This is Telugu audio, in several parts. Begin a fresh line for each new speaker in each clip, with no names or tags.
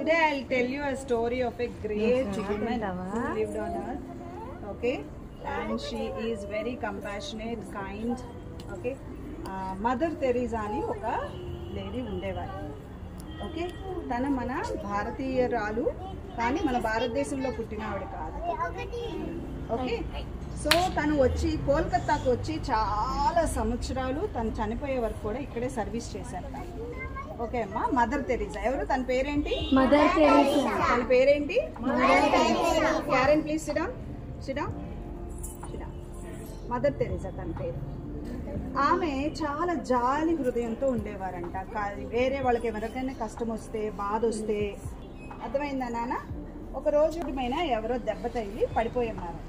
Today I'll tell you a story of a great woman who lived on earth. Okay, and she is very compassionate, kind. Okay, Mother Teresa అని ఒక లేడీ ఉండేవారు. ఓకే, తన మన భారతీయురాలు కానీ మన భారతదేశంలో పుట్టినవాడు కాదు. ఓకే, సో తను వచ్చి కోల్కతాకు వచ్చి చాలా సంవత్సరాలు తను చనిపోయే వరకు కూడా ఇక్కడే సర్వీస్ చేశారు. ఓకే అమ్మా, మదర్ తెరీసా. ఎవరు తన పేరేంటి?
Mother Teresa.
తన పేరేంటి? Karen, please sit down. Mother Teresa తన పేరు. ఆమె చాలా జాలి హృదయంతో ఉండేవారంట. వేరే వాళ్ళకి ఎవరికైనా కష్టం వస్తే, బాధ వస్తే, అర్థమైందా నాన్న? ఒక రోజు మీద ఎవరో దెబ్బ తగిలి పడిపోయి ఉన్నారంట.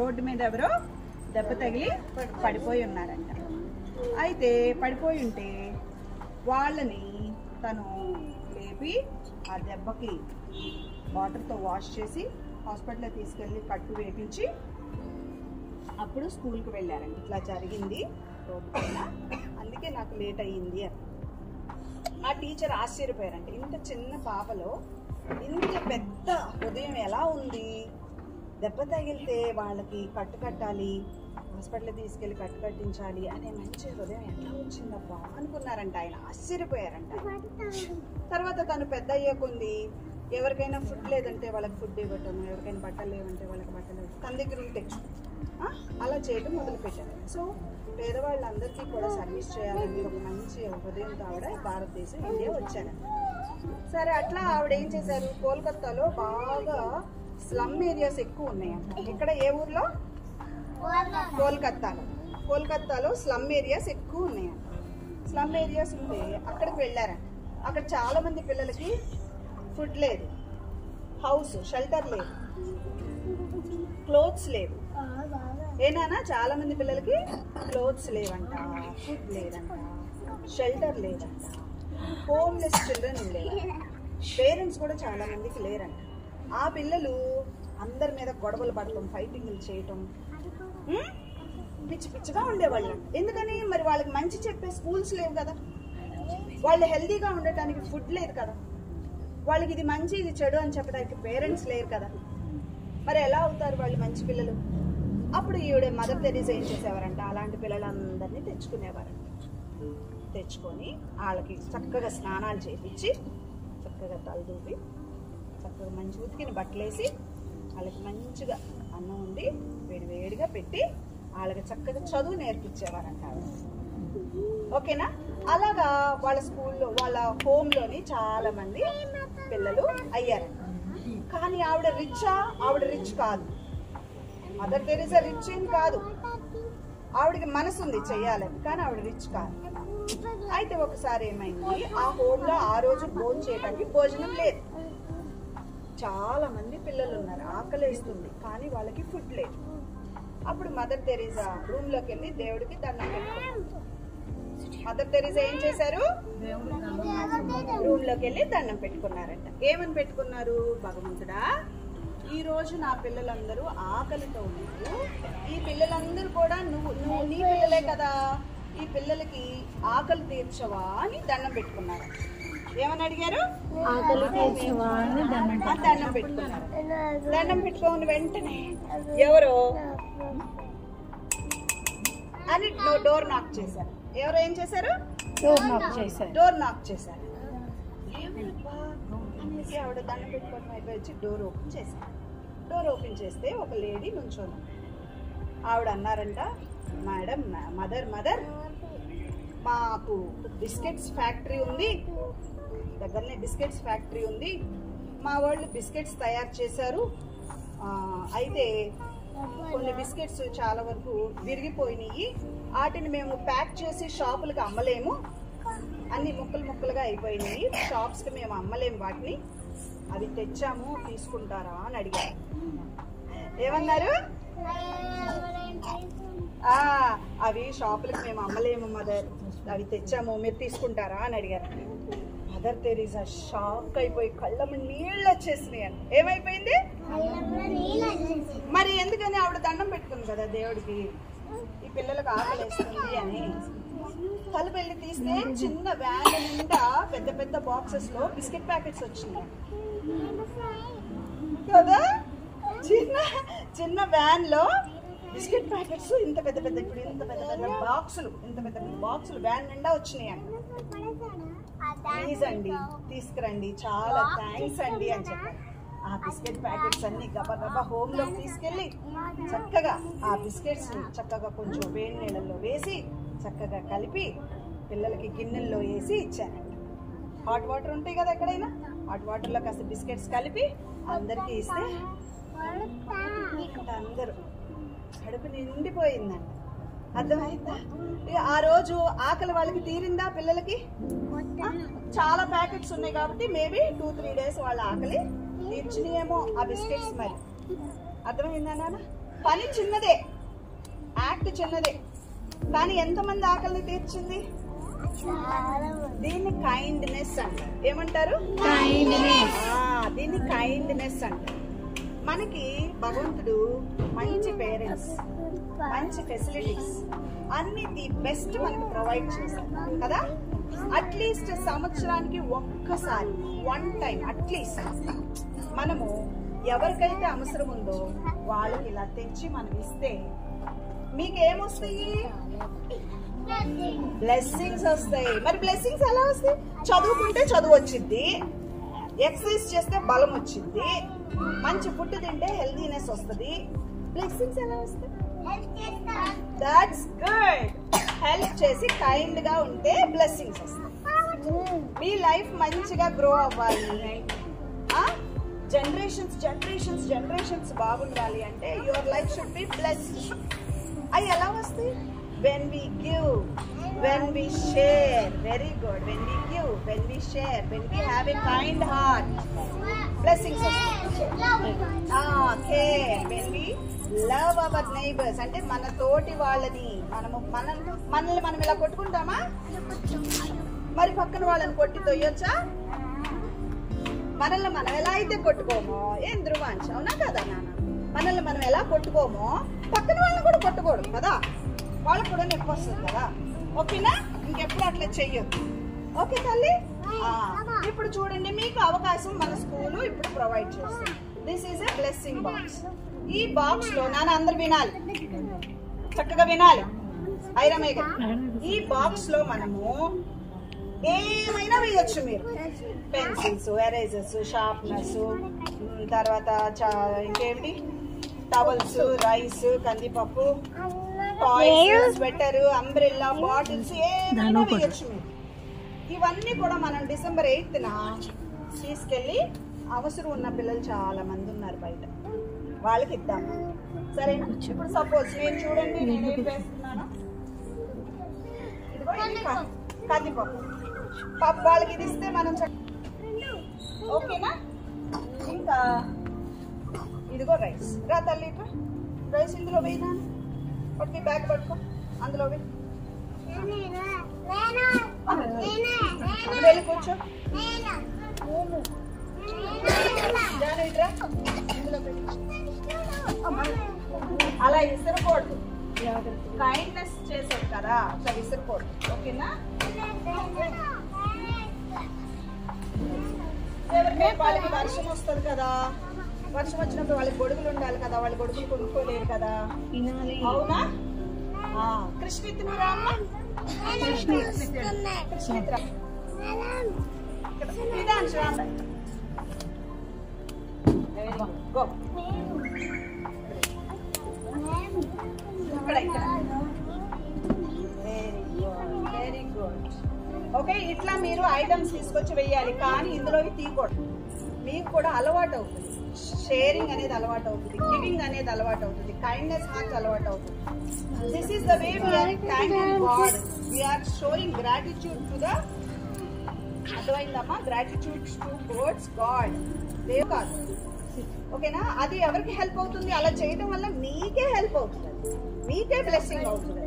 రోడ్డు మీద ఎవరో దెబ్బ తగిలి పడిపోయి ఉన్నారంట. అయితే పడిపోయి ఉంటే వాళ్ళని తను లేపి ఆ దెబ్బకి వాటర్తో వాష్ చేసి హాస్పిటల్లో తీసుకెళ్ళి కట్టు వేపించి అప్పుడు స్కూల్కి వెళ్ళారండి. ఇట్లా జరిగింది రోడ్డు పైన, అందుకే నాకు లేట్ అయ్యింది అని. ఆ టీచర్ ఆశ్చర్యపోయారంట. ఇంత చిన్న పాపలో ఇంత పెద్ద హృదయం ఎలా ఉంది? దెబ్బ తగిలితే వాళ్ళకి కట్టు కట్టాలి, హాస్పిటల్ తీసుకెళ్ళి కట్టు కట్టించాలి అనే మంచి హృదయం ఎట్లా వచ్చిందబ్బా అనుకున్నారంట. ఆయన ఆశ్చర్యపోయారంట. తర్వాత తను పెద్ద అయ్యేకుంది ఎవరికైనా ఫుడ్ లేదంటే వాళ్ళకి ఫుడ్ ఇవ్వటం, ఎవరికైనా బట్టలు లేవంటే వాళ్ళకి బట్టలు ఇవ్వటం, తన దగ్గర ఉంటే అలా చేయడం మొదలుపెట్టారు. సో పేదవాళ్ళందరికీ కూడా సర్వీస్ చేయాలని ఒక మంచి హృదయంతో ఆవిడ భారతదేశం, ఇండియా వచ్చారు. సరే, అట్లా ఆవిడ ఏం చేశారు, కోల్కతాలో బాగా స్లమ్ ఏరియాస్ ఎక్కువ ఉన్నాయంట. ఇక్కడ ఏ ఊర్లో? కోల్కతాలో స్లమ్ ఏరియాస్ ఎక్కువ ఉన్నాయంట. స్లమ్ ఏరియాస్ ఉంటే అక్కడికి వెళ్ళారంట. అక్కడ చాలా మంది పిల్లలకి ఫుడ్ లేదు, హౌస్ షెల్టర్ లేదు, క్లోత్స్ లేవు. ఏనా చాలా మంది పిల్లలకి క్లోత్స్ లేవంట, ఫుడ్ లేదంట, షెల్టర్ లేదంట, హోమ్లెస్ చిల్డ్రన్ ఉండేవారు. పేరెంట్స్ కూడా చాలా మందికి లేరంట. ఆ పిల్లలు అందరి మీద గొడవలు పడటం, ఫైటింగ్లు చేయటం, పిచ్చి పిచ్చిగా ఉండేవాళ్ళు. ఎందుకని? మరి వాళ్ళకి మంచి చెప్పే స్కూల్స్ లేవు కదా, వాళ్ళు హెల్తీగా ఉండటానికి ఫుడ్ లేదు కదా, వాళ్ళకి ఇది మంచి ఇది చెడు అని చెప్పడానికి పేరెంట్స్ లేరు కదా, మరి ఎలా అవుతారు వాళ్ళు మంచి పిల్లలు? అప్పుడు ఈవిడ మదర్ తెరీసా ఏం చేసేవారంట, అలాంటి పిల్లలందరినీ తెచ్చుకునేవారంట. తెచ్చుకొని వాళ్ళకి చక్కగా స్నానాలు చేయించి, చక్కగా తలదూపి, చక్కగా మంచి ఉతికిన బట్టలేసి, వాళ్ళకి మంచిగా అన్నం ఉండి వేడివేడిగా పెట్టి వాళ్ళకి చక్కగా చదువు నేర్పించేవారంట. ఓకేనా? అలాగా వాళ్ళ స్కూల్లో, వాళ్ళ హోమ్లోని చాలా మంది పిల్లలు అయ్యారంట. కానీ ఆవిడ రిచ్చా? ఆవిడ రిచ్ కాదు. మదర్ తెరీసా రిచ్ ఏం కాదు, ఆవిడకి మనసు ఉంది చెయ్యాలని, కానీ ఆవిడ రిచ్ కాదు. అయితే ఒకసారి ఏమైంది, ఆ హోమ్లో ఆ రోజు భోజనం చేయడానికి భోజనం లేదు. చాలా మంది పిల్లలు ఉన్నారు, ఆకలేస్తుంది, కానీ వాళ్ళకి ఫుడ్ లేదు. అప్పుడు మదర్ తెరీసా రూమ్లోకి వెళ్ళి దేవుడికి దండం పెట్టుకున్నారు. మదర్ తెరీసా ఏం చేశారు? రూమ్లోకి వెళ్ళి దండం పెట్టుకున్నారంట. ఏమని పెట్టుకున్నారు? భగవంతుడా, ఈ రోజు నా పిల్లలందరూ ఆకలితో ఉన్నారు, ఈ పిల్లలందరూ కూడా నువ్వు నీ పిల్లలే కదా, ఈ పిల్లలకి ఆకలి తీర్చవా అని దండం పెట్టుకున్నారు. ఏమని అడిగారు?
ఆకలి తీర్చవా అని
దండం పెట్టుకున్నారు. దండం పెట్టుకోని వెంటనే ఎవరో అని డోర్ నాక్ చేశారు. ఎవరు ఏం చేశారు? డోర్ నాక్ చేశారు. అనేసి ఆవిడ దండం పెట్టుకొని అయిపోయి వచ్చి డోర్ ఓపెన్ చేశారు. డోర్ ఓపెన్ చేస్తే ఒక లేడీ నుంచోను. ఆవిడ అన్నారంట, మేడం, మదర్ మాకు బిస్కెట్స్ ఫ్యాక్టరీ ఉంది, దగ్గరనే బిస్కెట్స్ ఫ్యాక్టరీ ఉంది, మా వాళ్ళు బిస్కెట్స్ తయారు చేశారు. అయితే కొన్ని బిస్కెట్స్ చాలా వరకు విరిగిపోయినాయి, వాటిని మేము ప్యాక్ చేసి షాపులకు అమ్మలేము, అన్ని ముక్కలు ముక్కలుగా అయిపోయినాయి, షాప్స్కి మేము అమ్మలేము వాటిని, అవి తెచ్చాము, తీసుకుంటారా అని అడిగారు. ఏమన్నారు? అవి షాపులకు మేము అమ్మలేము మదర్, అవి తెచ్చాము, మీరు తీసుకుంటారా అని అడిగారు. మదర్ తెరీసా షాక్ అయిపోయి కళ్ళము నీళ్ళు వచ్చేసినాయి అని. ఏమైపోయింది? మరి ఎందుకని? ఆవిడ దండం పెట్టుకుంది కదా దేవుడికి, ఈ పిల్లలకు ఆకలేస్తుంది అని. తలుపు వెళ్ళి తీస్తే చిన్న వ్యాన్ నిండా పెద్ద పెద్ద బాక్సెస్ లో బిస్కెట్ ప్యాకెట్స్ వచ్చినాయి కదా. చిన్న చిన్న వ్యాన్ లో బిస్కెట్ ప్యాకెట్స్ ఇంత పెద్ద పెద్ద, ఇప్పుడు ఇంత పెద్ద పెద్ద బాక్సులు, ఇంత పెద్ద పెద్ద బాక్సులు వ్యాన్ నిండా వచ్చినాయండి. ప్లీజ్ అండి తీసుకురండి, చాలా థ్యాంక్స్ అండి అని చెప్పారు. ఆ బిస్కెట్ ప్యాకెట్స్ అన్ని గబగబా హోమ్ లోకి తీసుకెళ్ళి చక్కగా ఆ బిస్కెట్స్ చక్కగా కొంచెం వేడి నీళ్ళల్లో వేసి చక్కగా కలిపి పిల్లలకి గిన్నెల్లో వేసి ఇచ్చానండి. హాట్ వాటర్ ఉంటాయి కదా ఎక్కడైనా, హాట్ వాటర్లో కాస్త బిస్కెట్స్ కలిపి అందరికీ ఇస్తే అందరూ కడుపు నిండిపోయిందండి. అర్థమైందా? ఇక ఆ రోజు ఆకలి వాళ్ళకి తీరిందా? పిల్లలకి చాలా ప్యాకెట్స్ ఉన్నాయి కాబట్టి మేబీ 2-3 days వాళ్ళ ఆకలి తీర్చినేమో ఆ బిస్కెట్స్. మరి అర్థమైందా నాన్న? పని చిన్నదే, యాక్ట్ చిన్నదే, కానీ ఎంతమంది ఆకలిని తీర్చింది? దీన్ని కైండ్నెస్ అంటారు. ఏమంటారు? దీన్ని కైండ్నెస్ అంటారు. మనకి భగవంతుడు మంచి పేరెంట్స్, మంచి ఫెసిలిటీస్ అన్ని ది బెస్ట్ మనకి ప్రొవైడ్ చేశారు కదా. అట్లీస్ట్ సంవత్సరానికి ఒక్కసారి, 1 time అట్లీస్ట్ మనము ఎవరికైతే అవసరం ఉందో వాళ్ళకి ఇలా తెచ్చి మనం ఇస్తే మీకేమొస్తాయి? బ్లెస్సింగ్స్ వస్తాయి. మరి బ్లెస్సింగ్స్ ఎలా వస్తాయి? చదువుకుంటే చదువు వచ్చింది, ఎక్సర్సైజ్ చేస్తే బలం వచ్చింది, మంచి ఫుడ్ తింటే హెల్తీనెస్ వస్తుంది. బ్లెస్సింగ్స్ ఎలా వస్తాయి? That's good. హెల్ప్ చేసి కైండ్ గా ఉంటే బ్లెస్సింగ్స్ వస్తాయి. మీ లైఫ్ మంచిగా గ్రో అవ్వాలి, జనరేషన్స్ జనరేషన్స్ జనరేషన్స్ బాగుండాలి అంటే your life should be blessed. అవి ఎలా వస్తాయి? when we give, when we share. Very good. When we give, when we share, when we have a kind heart, blessings care. When we love our neighbors, అంటే మన తోటి వాళ్ళని మనల్ని మనం ఇలా కొట్టుకుంటామా? మరి పక్కన వాళ్ళని కొట్టి తొయ్యొచ్చా? మనల్ని మనం ఎలా అయితే కొట్టుకోమో, ఏం ధృవాంశ అవునా కదా నాన్న? మనల్ని మనం ఎలా కొట్టుకోమో పక్కన వాళ్ళని కూడా కొట్టుకోడు కదా, వాళ్ళకు కూడా నొప్పి వస్తుంది కదా. ఓకేనా? ఇంకెప్పుడు అట్లా చెయ్యొద్దు. ఓకే తల్లి? ఇప్పుడు చూడండి, మీకు అవకాశం మన స్కూలు ఇప్పుడు ప్రొవైడ్ చేస్తుంది. This is a blessing box. ఈ బాక్స్ లో నాన్న అందరు వినాలి, చక్కగా వినాలి. ఐరమేగ ఈ బాక్స్ లో మనము ఏమైనా వేయొచ్చు. మీరు పెన్సిల్స్, ఎరేజర్స్, షార్ప్నర్స్, తర్వాత ఇంకేమిటి టవల్స్, రైస్, కందిపప్పు, టాయ్స్, స్వెటర్, అంబ్రెల్లా, బాటిల్స్ ఏమైనా వేయొచ్చు మీరు. ఇవన్నీ కూడా మనం December 8th తీసుకెళ్ళి అవసరం ఉన్న పిల్లలు చాలా మంది ఉన్నారు బయట, వాళ్ళకి ఇద్దాము. సరేనా? ఇప్పుడు సపోజ్ నేను చూడండి, నేను ఏం వేస్తున్నాను, ఇదిగో కందిపప్పు పప్పు, వాళ్ళకి ఇది ఇస్తే మనం ఓకేనా? ఇంకా ఇదిగో రైస్. రా తల్లి, రైస్ ఇందులో వేయినా, పట్టుకి బ్యాగ్ పట్టుకో, అందులో వెళ్ళి కూర్చో. అలా విసరకూడదు, కైండ్నెస్ చేసేది కదా, అట్లా విసరకూడదు. ఓకేనా? ఎవరికైనా వాళ్ళకి వర్షం వస్తుంది కదా, వర్షం వచ్చినప్పుడు వాళ్ళకి గొడుగులు ఉండాలి కదా, వాళ్ళు గొడుగులు కొనుక్కోలేరు కదా, అవునా? కృష్ణిత్ నువ్వు అమ్మ, కృష్ణిత్ రా, వెరీ గుడ్. ఓకే, ఇట్లా మీరు ఐటమ్స్ తీసుకొచ్చి వెయ్యాలి, కానీ ఇందులో తీయకూడదు. మీకు కూడా అలవాటు అవుతుంది, షేరింగ్ అనేది అలవాటు అవుతుంది, గివింగ్ అనేది అలవాటు అవుతుంది, కైండ్నెస్ హార్ట్ అలవాటు అవుతుంది. This is the way we are thanking God, we are showing gratitude to the, అర్థమైందమ్మా? గ్రాటిట్యూడ్ టువర్డ్స్ గాడ్, దేవ్ కాదు. ఓకేనా? అది ఎవరికి హెల్ప్ అవుతుంది? అలా చేయడం వల్ల మీకే హెల్ప్ అవుతుంది, మీకే బ్లెస్సింగ్ అవుతుంది.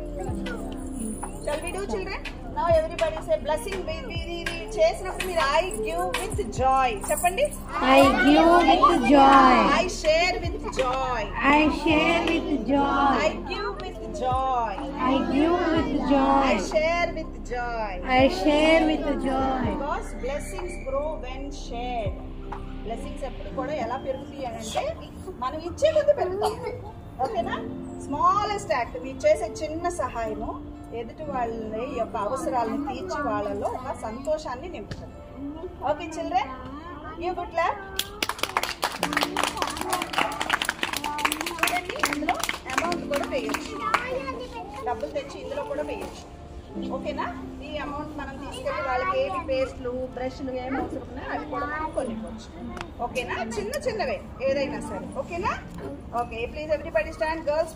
Shall we do, children? Now everybody say blessing. చేసినప్పుడు మీరు I give with joy. చెప్పండి.
I give with joy.
I share with joy.
I share with joy.
I give with joy.
I give with
I
joy.
share with joy.
I share with joy.
Because blessings grow when shared. Blessings ఎప్పుడు కూడా ఎలా పెరుగుతాయి అంటే మనం ఇచ్చే కొద్ది పెరుగుతాం. ఓకేనా? స్మాలెస్ట్ యాక్ట్ మీరు చేసే చిన్న సహాయము ఎదుటి వాళ్ళ యొక్క అవసరాలను తీర్చి వాళ్ళలో ఒక సంతోషాన్ని నింపుతుంది. Okay children, give good clap. చూడండి, ఇందులో అమౌంట్ కూడా వేయచ్చు, డబ్బులు తెచ్చి ఇందులో కూడా వేయచ్చు. ఓకేనా? ఈ అమౌంట్ మనం తీసుకెళ్ళి వాళ్ళకి ఏవి పేస్ట్లు బ్రష్లు ఏమి అవసరం ఉన్నాయో అవి కూడా మనం కొనివ్వచ్చు. ఓకేనా? చిన్న చిన్నవే ఏదైనా సరే. ఓకేనా? Okay, please everybody stand. Girls